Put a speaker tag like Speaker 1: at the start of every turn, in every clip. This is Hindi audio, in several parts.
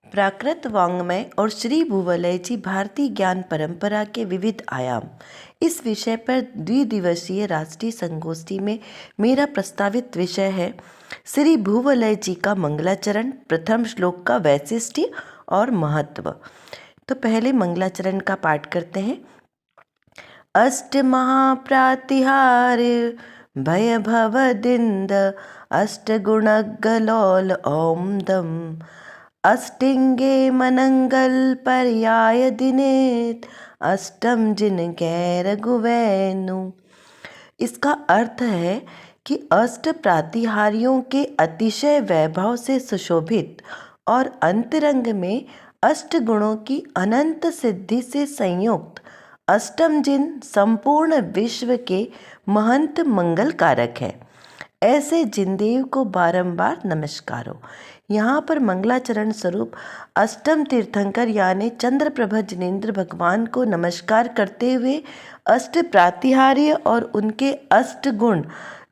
Speaker 1: प्राकृत वाङ्मय और श्री भूवलय जी भारतीय ज्ञान परंपरा के विविध आयाम, इस विषय पर द्विदिवसीय राष्ट्रीय संगोष्ठी में मेरा प्रस्तावित विषय है श्री भूवलय जी का मंगलाचरण, प्रथम श्लोक का वैशिष्ट्य और महत्व। तो पहले मंगलाचरण का पाठ करते हैं। अष्ट महाप्रातिहार भय भवदिंद अष्ट गुणगलोल ओम दम अष्टिंगे मनंगल पर्याय दिनेत अष्टम जिन गैर गुवैनु। इसका अर्थ है कि अष्ट प्रातिहार्यों के अतिशय वैभव से सुशोभित और अंतरंग में अष्ट गुणों की अनंत सिद्धि से संयुक्त अष्टम जिन संपूर्ण विश्व के महंत मंगल कारक है, ऐसे जिनदेव को बारंबार नमस्कार हो। यहाँ पर मंगलाचरण स्वरूप अष्टम तीर्थंकर यानी चंद्रप्रभा जिनेंद्र भगवान को नमस्कार करते हुए अष्ट प्रातिहार्य और उनके अष्ट गुण,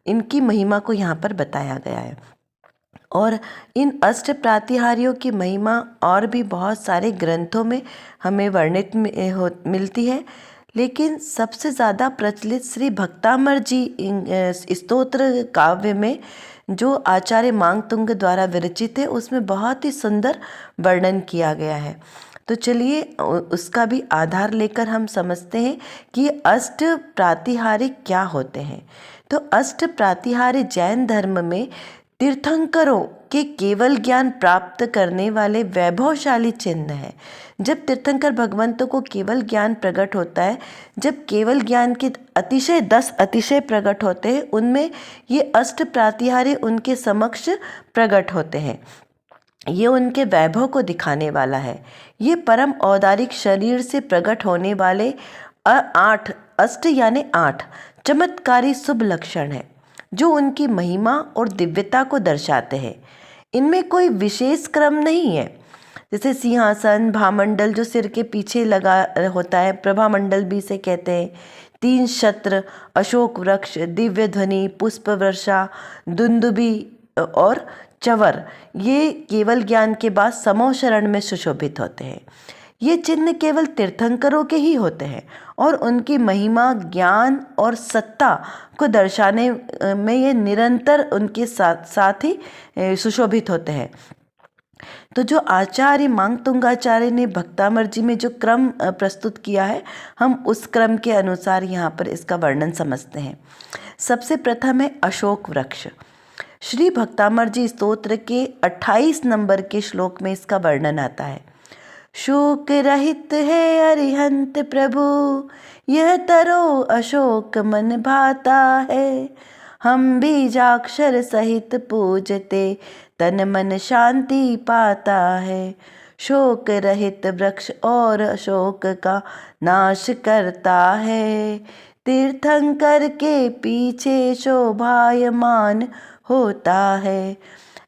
Speaker 1: इनकी महिमा को यहाँ पर बताया गया है। और इन अष्ट प्रातिहार्यों की महिमा और भी बहुत सारे ग्रंथों में हमें वर्णित मिलती है, लेकिन सबसे ज़्यादा प्रचलित श्री भक्तामर जी स्तोत्र काव्य में जो आचार्य मांगतुंग द्वारा विरचित है, उसमें बहुत ही सुंदर वर्णन किया गया है। तो चलिए उसका भी आधार लेकर हम समझते हैं कि अष्ट प्रातिहार्य क्या होते हैं। तो अष्ट प्रातिहार्य जैन धर्म में तीर्थंकरों के केवल ज्ञान प्राप्त करने वाले वैभवशाली चिन्ह है। जब तीर्थंकर भगवंतों को केवल ज्ञान प्रकट होता है, जब केवल ज्ञान के 10 अतिशय प्रकट होते हैं, उनमें ये अष्ट प्रातिहार्य उनके समक्ष प्रकट होते हैं। ये उनके वैभव को दिखाने वाला है। ये परम औदारिक शरीर से प्रकट होने वाले 8 अष्ट यानी 8 चमत्कारी शुभ लक्षण है जो उनकी महिमा और दिव्यता को दर्शाते हैं। इनमें कोई विशेष क्रम नहीं है, जैसे सिंहासन, भामंडल जो सिर के पीछे लगा होता है, प्रभामंडल भी इसे कहते हैं, 3 छत्र, अशोक वृक्ष, दिव्य ध्वनि, पुष्प वर्षा, दुंदुबी और चवर, ये केवल ज्ञान के बाद समो शरण में सुशोभित होते हैं। ये चिन्ह केवल तीर्थंकरों के ही होते हैं और उनकी महिमा, ज्ञान और सत्ता को दर्शाने में ये निरंतर उनके साथ ही सुशोभित होते हैं। तो जो आचार्य मांगतुंगाचार्य ने भक्तामर जी में जो क्रम प्रस्तुत किया है, हम उस क्रम के अनुसार यहाँ पर इसका वर्णन समझते हैं। सबसे प्रथम है अशोक वृक्ष। श्री भक्तामर जी स्तोत्र के 28 नंबर के श्लोक में इसका वर्णन आता है। शोक रहित है अरिहंत प्रभु, यह तरो अशोक मन भाता है। हम बीजाक्षर सहित पूजते, तन मन शांति पाता है। शोक रहित वृक्ष और अशोक का नाश करता है। तीर्थंकर के पीछे शोभायमान होता है।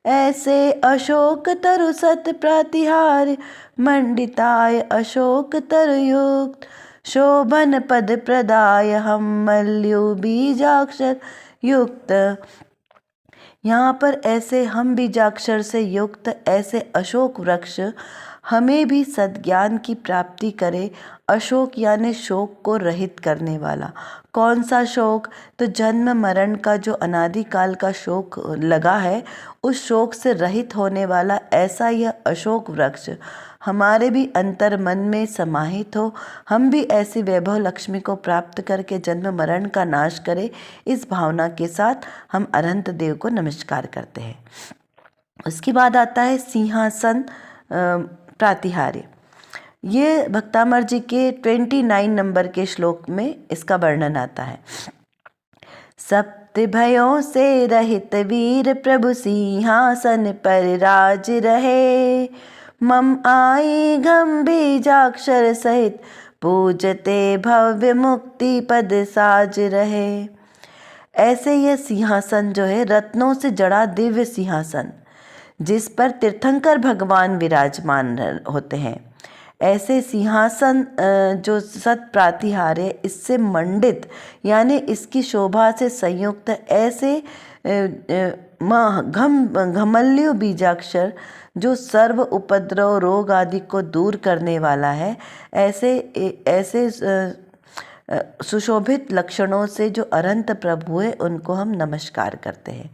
Speaker 1: ऐसे अशोक तरु सत प्रातिहार्य मंडिताय अशोक तरयुक्त, शोभन पद प्रदाय हम मल्यु बीजाक्षर युक्त। यहाँ पर ऐसे हम बीजाक्षर से युक्त ऐसे अशोक वृक्ष हमें भी सद्ज्ञान की प्राप्ति करे। अशोक यानी शोक को रहित करने वाला। कौन सा शोक? तो जन्म मरण का जो अनादिकाल का शोक लगा है, उस शोक से रहित होने वाला ऐसा यह अशोक वृक्ष हमारे भी अंतर मन में समाहित हो। हम भी ऐसी वैभव लक्ष्मी को प्राप्त करके जन्म मरण का नाश करें। इस भावना के साथ हम अनंत देव को नमस्कार करते हैं। उसके बाद आता है सिंहासन प्रातिहार्य। ये भक्तामर जी के 29 नंबर के श्लोक में इसका वर्णन आता है। सप्त भयों से रहित वीर प्रभु सिंहासन पर राज रहे। मम आई घम बीजाक्षर सहित पूजते भव्य मुक्ति पद साज रहे। ऐसे यह सिंहासन जो है रत्नों से जड़ा दिव्य सिंहासन, जिस पर तीर्थंकर भगवान विराजमान होते हैं। ऐसे सिंहासन जो सत प्रातिहार्य इससे मंडित यानी इसकी शोभा से संयुक्त ऐसे घमल्यु बीजाक्षर जो सर्व उपद्रव रोग आदि को दूर करने वाला है, ऐसे सुशोभित लक्षणों से जो अनंत प्रभु है उनको हम नमस्कार करते हैं।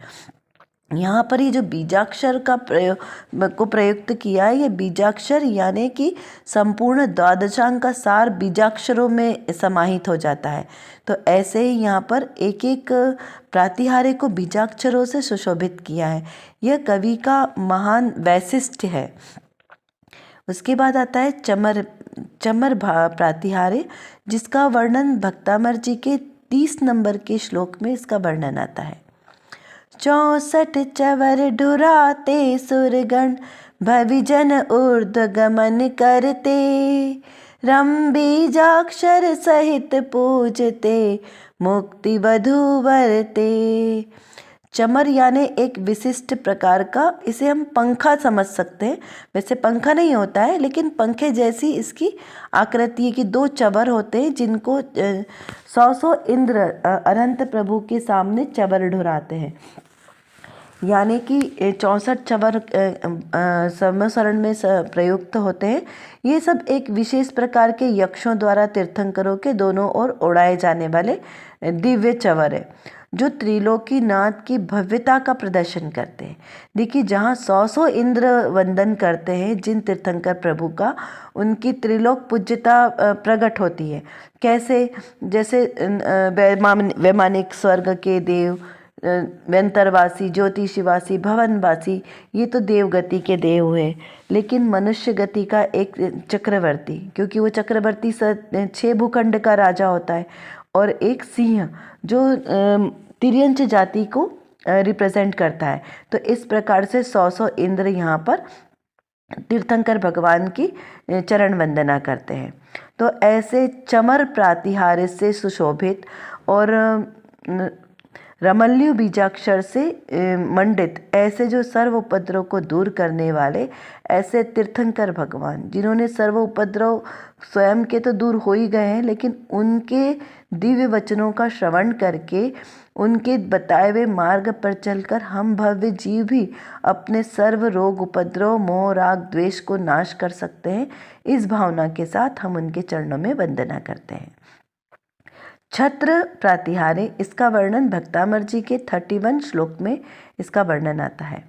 Speaker 1: यहाँ पर ये जो बीजाक्षर का प्रयुक्त किया है, ये बीजाक्षर यानी कि संपूर्ण द्वादशांग का सार बीजाक्षरों में समाहित हो जाता है। तो ऐसे ही यहाँ पर एक एक प्रातिहार्य को बीजाक्षरों से सुशोभित किया है। यह कवि का महान वैशिष्ट्य है। उसके बाद आता है चमर प्रातिहार्य, जिसका वर्णन भक्तामर जी के 30 नंबर के श्लोक में इसका वर्णन आता है। 64 चवर ढुराते सुरगण, भविजन ऊर्ध्व गमन करते, रम बीजाक्षर सहित पूजते, मुक्ति वधु वरते। चमर यानी एक विशिष्ट प्रकार का, इसे हम पंखा समझ सकते हैं। वैसे पंखा नहीं होता है, लेकिन पंखे जैसी इसकी आकृति है कि 2 चवर होते हैं जिनको 100 इंद्र अनंत प्रभु के सामने चवर ढुराते हैं। यानी कि 64 चवर समसरण में प्रयुक्त होते हैं। ये सब एक विशेष प्रकार के यक्षों द्वारा तीर्थंकरों के दोनों ओर उड़ाए जाने वाले दिव्य चवर है, जो त्रिलोकी नाथ की भव्यता का प्रदर्शन करते हैं। देखिए, जहाँ 100 इंद्र वंदन करते हैं जिन तीर्थंकर प्रभु का, उनकी त्रिलोक पूज्यता प्रकट होती है। कैसे? जैसे वैमानिक स्वर्ग के देव, व्यंतरवासी, ज्योतिषवासी, भवनवासी, ये तो देवगति के देव हुए। लेकिन मनुष्य गति का एक चक्रवर्ती, क्योंकि वो चक्रवर्ती 6 भूखंड का राजा होता है, और एक सिंह जो तिर्यंच जाति को रिप्रेजेंट करता है। तो इस प्रकार से 100 इंद्र यहाँ पर तीर्थंकर भगवान की चरण वंदना करते हैं। तो ऐसे चमर प्रातिहार्य से सुशोभित और रमल्यु बीजाक्षर से मंडित ऐसे जो सर्व उपद्रव को दूर करने वाले ऐसे तीर्थंकर भगवान, जिन्होंने सर्व उपद्रव स्वयं के तो दूर हो ही गए हैं, लेकिन उनके दिव्य वचनों का श्रवण करके, उनके बताए हुए मार्ग पर चलकर हम भव्य जीव भी अपने सर्व रोग, उपद्रव, मोह, राग, द्वेष को नाश कर सकते हैं। इस भावना के साथ हम उनके चरणों में वंदना करते हैं। छत्र प्रातिहार्य, इसका वर्णन भक्तामर जी के 31 श्लोक में इसका वर्णन आता है।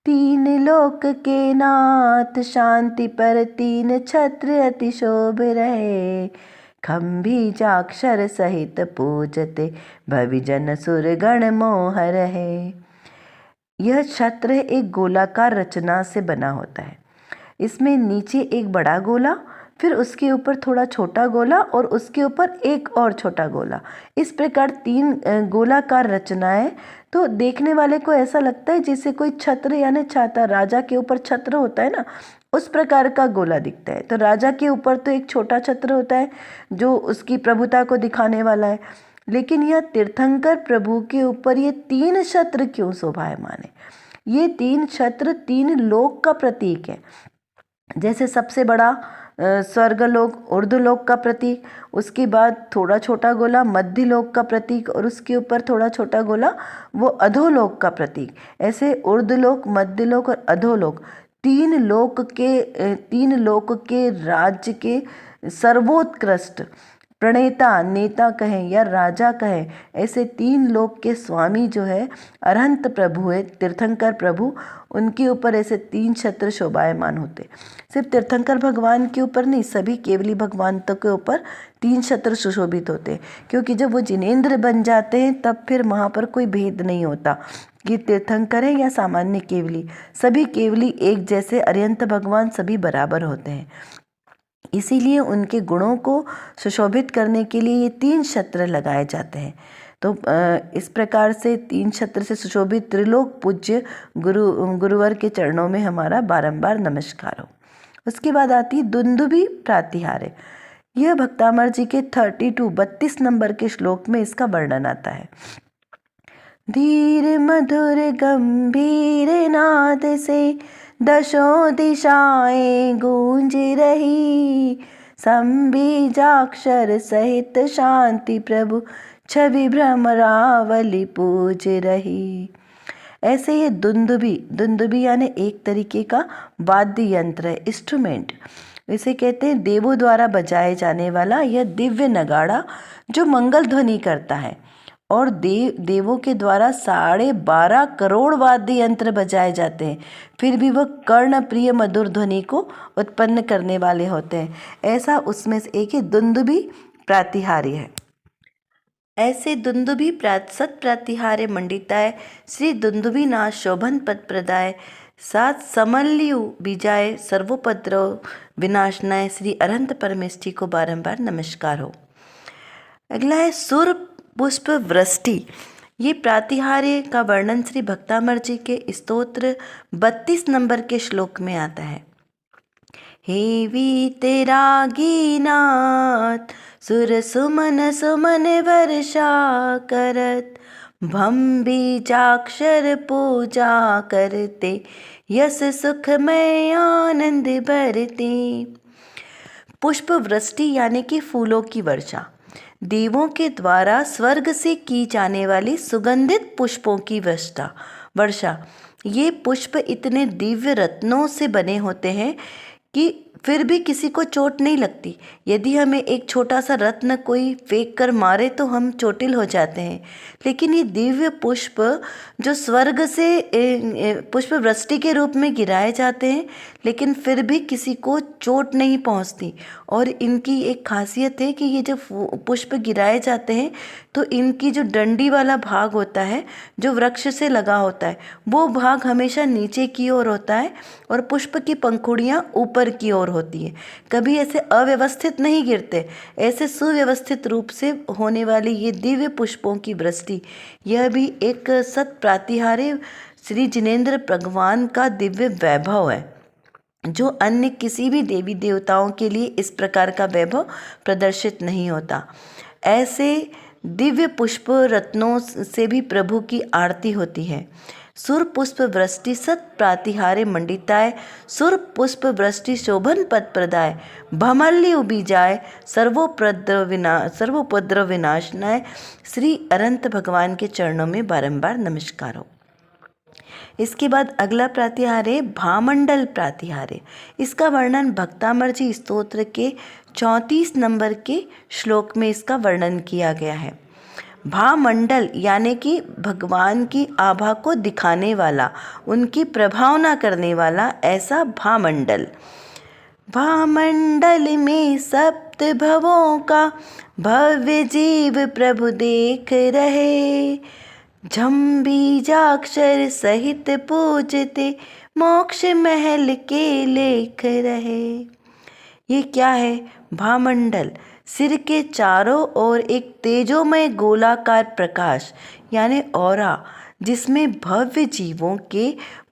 Speaker 1: 3 लोक के नाथ शांति पर 3 छत्र अति शोभ रहे, खम्भीजाक्षर सहित पूजते, भविजन सुरगण मोह रहे। यह छत्र एक गोलाकार रचना से बना होता है। इसमें नीचे एक बड़ा गोला, फिर उसके ऊपर थोड़ा छोटा गोला और उसके ऊपर एक और छोटा गोला, इस प्रकार 3 गोलाकार रचनाएं। तो देखने वाले को ऐसा लगता है जैसे कोई छत्र यानी छाता, राजा के ऊपर छत्र होता है ना, उस प्रकार का गोला दिखता है। तो राजा के ऊपर तो एक छोटा छत्र होता है जो उसकी प्रभुता को दिखाने वाला है, लेकिन यह तीर्थंकर प्रभु के ऊपर ये 3 छत्र क्यों शोभायमान है? ये 3 छत्र 3 लोक का प्रतीक है। जैसे सबसे बड़ा स्वर्गलोक, ऊर्ध्वलोक का प्रतीक, उसके बाद थोड़ा छोटा गोला मध्य लोक का प्रतीक, और उसके ऊपर थोड़ा छोटा गोला वो अधोलोक का प्रतीक। ऐसे ऊर्ध्वलोक, मध्यलोक और अधोलोक 3 लोक के राज्य के सर्वोत्कृष्ट प्रणेता, नेता कहें या राजा कहें, ऐसे 3 लोक के स्वामी जो है अरहंत प्रभु है, तीर्थंकर प्रभु, उनके ऊपर ऐसे 3 छत्र शोभायमान होते। सिर्फ तीर्थंकर भगवान के ऊपर नहीं, सभी केवली भगवंतों के ऊपर 3 छत्र सुशोभित होते, क्योंकि जब वो जिनेंद्र बन जाते हैं तब फिर वहाँ पर कोई भेद नहीं होता कि तीर्थंकर है या सामान्य केवली, सभी केवली एक जैसे अरिहंत भगवान सभी बराबर होते हैं। इसीलिए उनके गुणों को सुशोभित करने के लिए ये 3 छत्र लगाए जाते हैं। तो इस प्रकार से 3 छत्र से सुशोभित त्रिलोक पूज्य गुरुवर के चरणों में हमारा बारंबार नमस्कार हो। उसके बाद आती है दुंदुभी प्रातिहार्य। यह भक्तामर जी के 32 नंबर के श्लोक में इसका वर्णन आता है। धीर मधुर गंभीर नाद से 10 दिशाएं गूंज रही, संबीजाक्षर सहित शांति प्रभु छवि भ्रमरावली पूज रही। ऐसे ये दुंदुबी यानी एक तरीके का वाद्य यंत्र है, इंस्ट्रूमेंट। इसे कहते हैं देवों द्वारा बजाए जाने वाला यह दिव्य नगाड़ा जो मंगल ध्वनि करता है। और देवों के द्वारा 12.5 करोड़ वाद्य यंत्र बजाए जाते हैं, फिर भी वह कर्ण प्रिय मधुर ध्वनि को उत्पन्न करने वाले होते हैं। ऐसा उसमें से एक ही दुंदुबी प्रातिहार्य है। ऐसे दुंदुबी सत प्रातिहार्य मंडिताय श्री दुंदुबी नाथ शोभन पद प्रदाय सात समल्यु बीजाय सर्वोपद्रव विनाशनाय श्री अनंत परमेष्ठी को बारंबार नमस्कार हो। अगला है सुर पुष्प वृष्टि। ये प्रातिहार्य का वर्णन श्री भक्तामर जी के स्तोत्र 32 नंबर के श्लोक में आता है। हे वीतरागी नाथ सुर सुमन सुमन वर्षा करत भम बीजाक्षर पूजा करते यस सुखमय आनंद भरते। पुष्प वृष्टि यानी कि फूलों की वर्षा, देवों के द्वारा स्वर्ग से की जाने वाली सुगंधित पुष्पों की वर्षा। ये पुष्प इतने दिव्य रत्नों से बने होते हैं कि फिर भी किसी को चोट नहीं लगती। यदि हमें एक छोटा सा रत्न कोई फेंक कर मारे तो हम चोटिल हो जाते हैं, लेकिन ये दिव्य पुष्प जो स्वर्ग से पुष्प वृष्टि के रूप में गिराए जाते हैं, लेकिन फिर भी किसी को चोट नहीं पहुंचती। और इनकी एक खासियत है कि ये जब पुष्प गिराए जाते हैं तो इनकी जो डंडी वाला भाग होता है जो वृक्ष से लगा होता है, वो भाग हमेशा नीचे की ओर होता है और पुष्प की पंखुड़ियाँ ऊपर की ओर होती है। कभी ऐसे अव्यवस्थित नहीं गिरते, ऐसे सुव्यवस्थित रूप से होने वाली ये दिव्य पुष्पों की वृष्टि, यह भी एक सत प्रातिहार्य श्री जिनेंद्र भगवान का दिव्य वैभव है, जो अन्य किसी भी देवी देवताओं के लिए इस प्रकार का वैभव प्रदर्शित नहीं होता। ऐसे दिव्य पुष्प रत्नों से भी प्रभु की आरती होती है। सुर पुष्प वृष्टि सत प्रातिहार्य मंडिताय सुर पुष्प वृष्टि शोभन पद प्रदाय भमल्य उबीजाय सर्वोपद्रव विनाशनाय श्री अनंत भगवान के चरणों में बारंबार नमस्कार हो। इसके बाद अगला प्रातिहार्य भामंडल प्रातिहार्य। इसका वर्णन भक्तामर जी स्तोत्र के 34 नंबर के श्लोक में इसका वर्णन किया गया है। भामंडल यानी कि भगवान की आभा को दिखाने वाला, उनकी प्रभावना करने वाला, ऐसा भामंडल। भामंडल में सप्त भवों का भव्य जीव प्रभु देख रहे, झम बीजाक्षर सहित पूजते मोक्ष महल के लेख रहे। ये क्या है? भामंडल सिर के चारों ओर एक तेजोमय गोलाकार प्रकाश यानी ऑरा, जिसमें भव्य जीवों के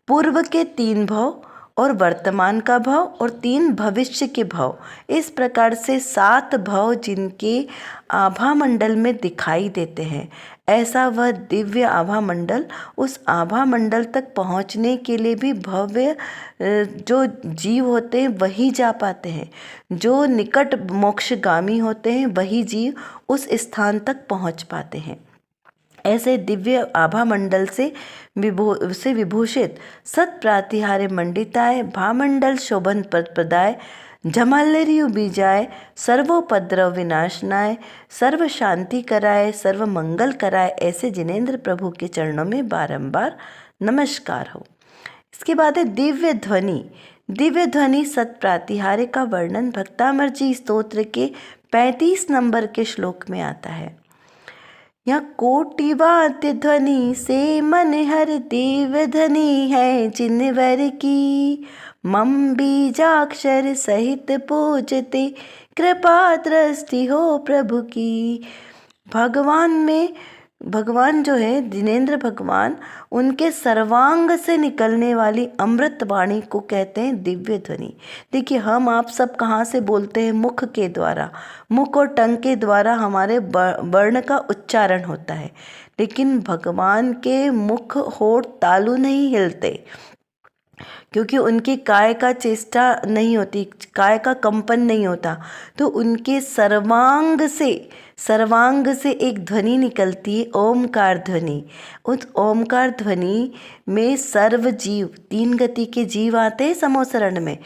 Speaker 1: पूर्व के 3 भव और वर्तमान का भाव और 3 भविष्य के भाव, इस प्रकार से 7 भाव जिनके आभा मंडल में दिखाई देते हैं। ऐसा वह दिव्य आभा मंडल, उस आभा मंडल तक पहुँचने के लिए भी भव्य जो जीव होते हैं वही जा पाते हैं। जो निकट मोक्षगामी होते हैं वही जीव उस स्थान तक पहुँच पाते हैं। ऐसे दिव्य आभा मंडल से विभूषित सत प्रातिहार्य मंडिताय भामंडल शोभन पद प्रदाय झमल्यु बीजाय सर्वोपद्रव विनाशनाय सर्व शांति कराए सर्व मंगल कराए, ऐसे जिनेंद्र प्रभु के चरणों में बारंबार नमस्कार हो। इसके बाद है दिव्य ध्वनि। दिव्य ध्वनि सत प्रातिहार्य का वर्णन भक्तामर जी स्तोत्र के 35 नंबर के श्लोक में आता है। यह कोटि वाद्य ध्वनि से मन हर देव ध्वनि है जिनवर की, मम बीजाक्षर सहित पूजते कृपा दृष्टि हो प्रभु की। भगवान जो है जिनेंद्र भगवान, उनके सर्वांग से निकलने वाली अमृत वाणी को कहते हैं दिव्य ध्वनि। देखिए, हम आप सब कहाँ से बोलते हैं? मुख के द्वारा, मुख और टंग के द्वारा हमारे वर्ण का उच्चारण होता है, लेकिन भगवान के मुख होठ तालु नहीं हिलते। क्योंकि उनकी काय का चेष्टा नहीं होती, काय का कंपन नहीं होता, तो उनके सर्वांग से एक ध्वनि निकलती है, ओमकार ध्वनि। उस ओमकार ध्वनि में सर्व जीव, 3 गति के जीव आते हैं समोसरण में,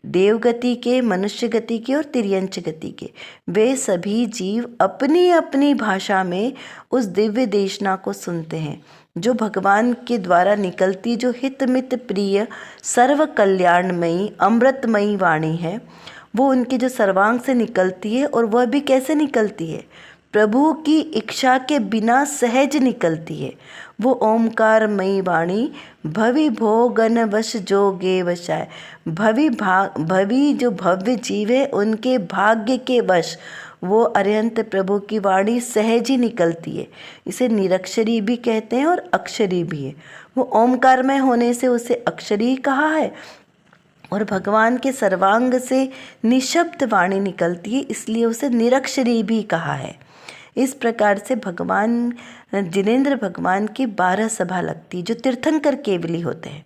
Speaker 1: देव गति के, मनुष्य गति के और तिर्यंच गति के। वे सभी जीव अपनी अपनी भाषा में उस दिव्य देशना को सुनते हैं, जो भगवान के द्वारा निकलती, जो हितमित प्रिय सर्व कल्याणमयी अमृतमयी वाणी है, वो उनके जो सर्वांग से निकलती है। और वह भी कैसे निकलती है? प्रभु की इच्छा के बिना सहज निकलती है। वो ओमकारमयी वाणी भवि भोगन वश जोगे वशाय। भवि जो भव्य जीव है, उनके भाग्य के वश वो अरिहंत प्रभु की वाणी सहज ही निकलती है। इसे निरक्षरी भी कहते हैं और अक्षरी भी है। वो ओमकारमय होने से उसे अक्षरी कहा है, और भगवान के सर्वांग से निशब्द वाणी निकलती है, इसलिए उसे निरक्षरी भी कहा है। इस प्रकार से भगवान जिनेंद्र भगवान की 12 सभा लगती, जो तीर्थंकर केवली होते हैं।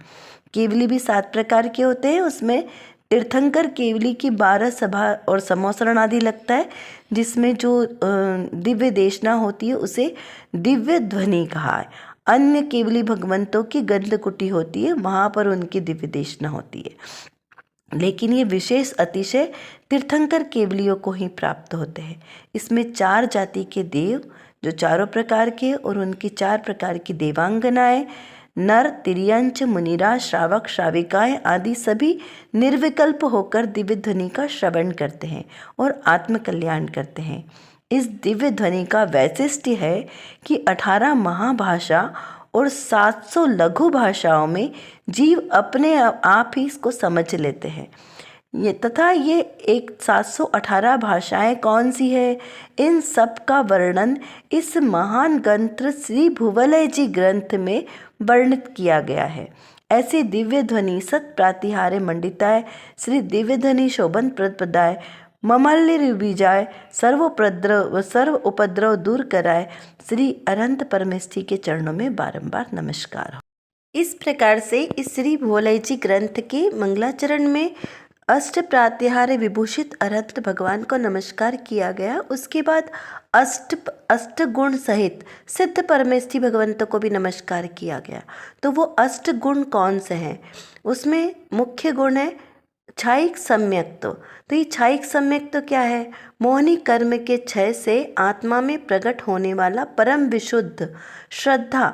Speaker 1: केवली भी 7 प्रकार के होते हैं, उसमें तीर्थंकर केवली की 12 सभा और समोसरण आदि लगता है, जिसमें जो दिव्य देशना होती है उसे दिव्य ध्वनि कहा है। अन्य केवली भगवंतों की गंधकुटी होती है, वहाँ पर उनकी दिव्य देशना होती है, लेकिन ये विशेष अतिशय तीर्थंकर केवलियों को ही प्राप्त होते हैं। इसमें 4 जाति के देव, जो चारों प्रकार के, और उनकी 4 प्रकार की देवांगनाएं, नर, तिर्यंच, मुनिरा, श्रावक, श्राविकाएं आदि सभी निर्विकल्प होकर दिव्य ध्वनि का श्रवण करते हैं और आत्मकल्याण करते हैं। इस दिव्य ध्वनि का वैशिष्ट्य है कि 18 महाभाषा और 700 लघु भाषाओं में जीव अपने आप ही इसको समझ लेते हैं। ये एक 718 भाषाएं कौन सी है? इन सब का वर्णन इस महान ग्रंथ श्री भुवलय जी ग्रंथ में वर्णित किया गया है। ऐसी दिव्य ध्वनि सत प्रातिहार्य मंडिताय, श्री दिव्य ध्वनि शोभन प्रदाय, ममल्य बीजाय, सर्व उपद्रव दूर कराए, श्री अनंत परमेष्ठी के चरणों में बारंबार नमस्कार। इस प्रकार से इस श्री भुवलय जी ग्रंथ के मंगलाचरण में अष्ट प्रातिहार्य विभूषित अरहंत भगवान को नमस्कार किया गया। उसके बाद अष्ट गुण सहित सिद्ध परमेष्ठी भगवंतों को भी नमस्कार किया गया। तो वो अष्ट गुण कौन से हैं? उसमें मुख्य गुण है छायिक सम्यक्त्व। तो ये छायिक सम्यक्त्व क्या है? मोहनी कर्म के क्षय से आत्मा में प्रकट होने वाला परम विशुद्ध श्रद्धा,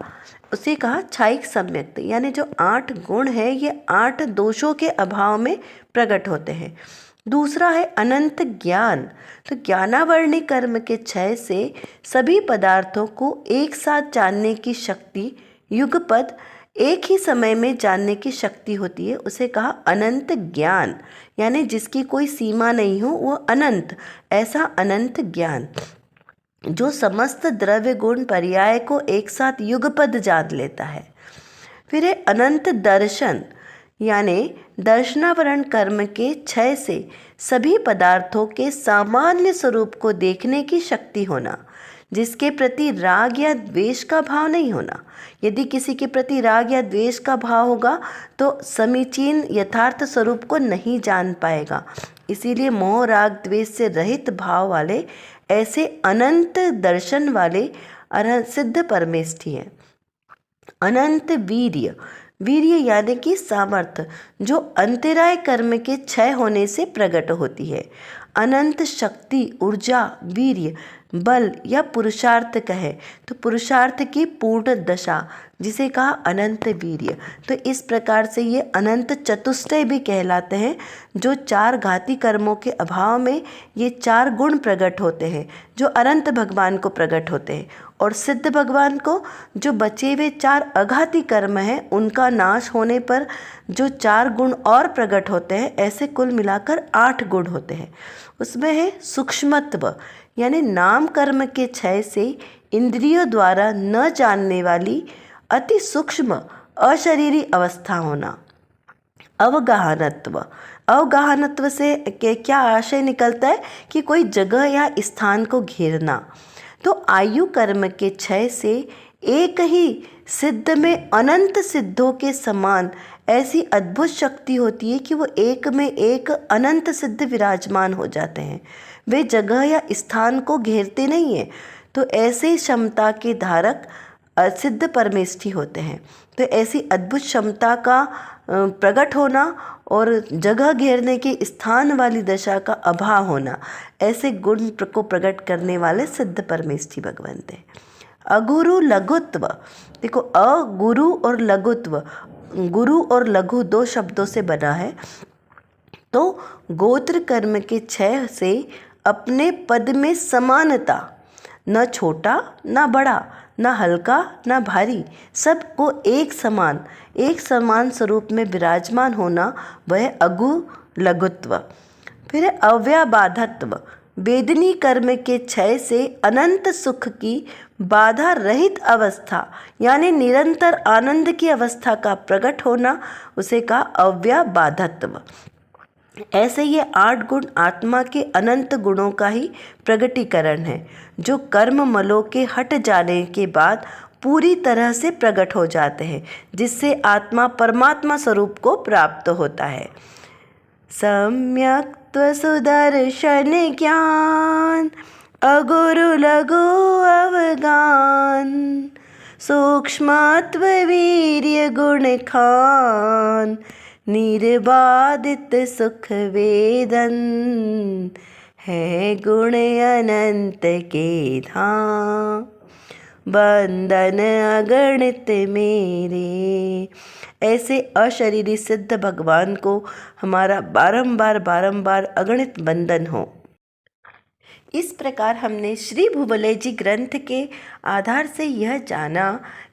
Speaker 1: उसे कहा छायिक सम्यक्त्व। यानी जो 8 गुण है, ये 8 दोषों के अभाव में प्रकट होते हैं। दूसरा है अनंत ज्ञान। तो ज्ञानावरणी कर्म के क्षय से सभी पदार्थों को एक साथ जानने की शक्ति, युगपद एक ही समय में जानने की शक्ति होती है, उसे कहा अनंत ज्ञान। यानी जिसकी कोई सीमा नहीं हो, वो अनंत, ऐसा अनंत ज्ञान जो समस्त द्रव्य गुण पर्याय को एक साथ युगपद जान लेता है। फिर है अनंत दर्शन, यानी दर्शनावरण कर्म के क्षय से सभी पदार्थों के सामान्य स्वरूप को देखने की शक्ति होना, जिसके प्रति राग या द्वेष का भाव नहीं होना। यदि किसी के प्रति राग या द्वेष का भाव होगा तो समीचीन यथार्थ स्वरूप को नहीं जान पाएगा। इसीलिए मोह राग द्वेष से रहित भाव वाले ऐसे अनंत दर्शन वाले सिद्ध परमेष्ठी हैं। अनंत वीर्य, वीर्य यानी कि सामर्थ्य, जो अंतराय कर्म के क्षय होने से प्रकट होती है। अनंत शक्ति, ऊर्जा, वीर्य, बल या पुरुषार्थ कहे तो पुरुषार्थ की पूर्ण दशा, जिसे कहा अनंत वीर्य। तो इस प्रकार से ये अनंत चतुष्टय भी कहलाते हैं, जो 4 घाती कर्मों के अभाव में ये 4 गुण प्रकट होते हैं, जो अनंत भगवान को प्रकट होते हैं। और सिद्ध भगवान को जो बचे हुए 4 अघाती कर्म हैं, उनका नाश होने पर जो 4 गुण और प्रकट होते हैं, ऐसे कुल मिलाकर 8 गुण होते हैं। उसमें है सूक्ष्मत्व, यानी नाम कर्म के क्षय से इंद्रियों द्वारा न जानने वाली अति सूक्ष्म अशरीरी अवस्था होना। अवगाहनत्व, अवगाहनत्व से क्या आशय निकलता है कि कोई जगह या स्थान को घेरना। तो आयु कर्म के क्षय से एक ही सिद्ध में अनंत सिद्धों के समान ऐसी अद्भुत शक्ति होती है कि वो एक में एक अनंत सिद्ध विराजमान हो जाते हैं। वे जगह या स्थान को घेरते नहीं हैं। तो ऐसे क्षमता के धारक सिद्ध परमेष्ठी होते हैं। तो ऐसी अद्भुत क्षमता का प्रकट होना और जगह घेरने के स्थान वाली दशा का अभाव होना, ऐसे गुण को प्रकट करने वाले सिद्ध परमेष्ठी भगवान थे। अगुरु लघुत्व, देखो अगुरु और लघुत्व, गुरु और लघु दो शब्दों से बना है। तो गोत्र कर्म के क्षय से अपने पद में समानता, न छोटा न बड़ा, न हल्का न भारी, सबको एक समान स्वरूप में विराजमान होना, वह अगु लघुत्व। फिर अव्याबाधत्व, वेदनी कर्म के क्षय से अनंत सुख की बाधा रहित अवस्था यानी निरंतर आनंद की अवस्था का प्रकट होना, उसे कहा अव्याबाधत्व। ऐसे ये 8 गुण आत्मा के अनंत गुणों का ही प्रगटीकरण है, जो कर्म मलों के हट जाने के बाद पूरी तरह से प्रकट हो जाते हैं, जिससे आत्मा परमात्मा स्वरूप को प्राप्त होता है। सम्यक्त्व सुदर्शन ज्ञान, अगुरु लघु अवगान, सूक्ष्मत्व वीर्य गुण खान, निर्बाधित सुख वेदन, है गुण अनंत के धाम, बंधन अगणित मेरे। ऐसे अशरीरी सिद्ध भगवान को हमारा बारंबार अगणित बंधन हो। इस प्रकार हमने श्री भूवलय जी ग्रंथ के आधार से यह जाना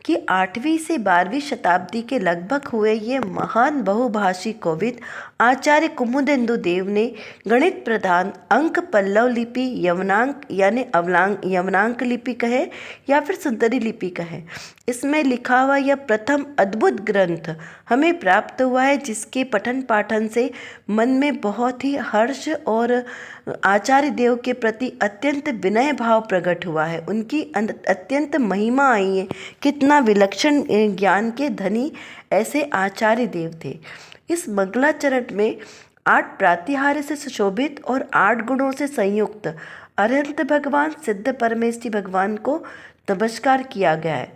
Speaker 1: कि 8वीं से 12वीं शताब्दी के लगभग हुए ये महान बहुभाषी कोविद आचार्य कुमुदेंदु देव ने गणित प्रधान अंक पल्लव लिपि, यवनांक यानी यवनांक लिपि कहे या फिर सुंदरी लिपि कहे, इसमें लिखा हुआ यह प्रथम अद्भुत ग्रंथ हमें प्राप्त हुआ है, जिसके पठन पाठन से मन में बहुत ही हर्ष और आचार्य देव के प्रति अत्यंत विनय भाव प्रकट हुआ है। उनकी अत्यंत महिमा आई है। कितना विलक्षण ज्ञान के धनी ऐसे आचार्य देव थे। इस मंगलाचरण में 8 प्रातिहार्य से सुशोभित और 8 गुणों से संयुक्त अनंत भगवान सिद्ध परमेष्ठी भगवान को नमस्कार किया गया है,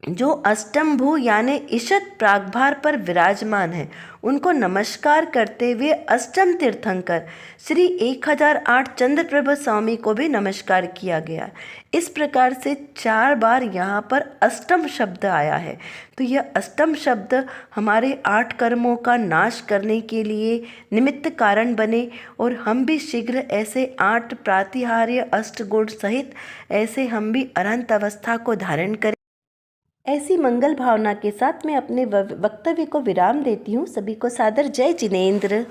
Speaker 1: जो अष्टम भू यानी ईशत प्रागभार पर विराजमान है। उनको नमस्कार करते हुए अष्टम तीर्थंकर श्री 1008 चंद्रप्रभ स्वामी को भी नमस्कार किया गया। इस प्रकार से 4 बार यहाँ पर अष्टम शब्द आया है। तो यह अष्टम शब्द हमारे 8 कर्मों का नाश करने के लिए निमित्त कारण बने और हम भी शीघ्र ऐसे 8 प्रातिहार्य अष्टगुण सहित ऐसे हम भी अनंत अवस्था को धारण करें। ऐसी मंगल भावना के साथ मैं अपने वक्तव्य को विराम देती हूँ। सभी को सादर जय जिनेंद्र।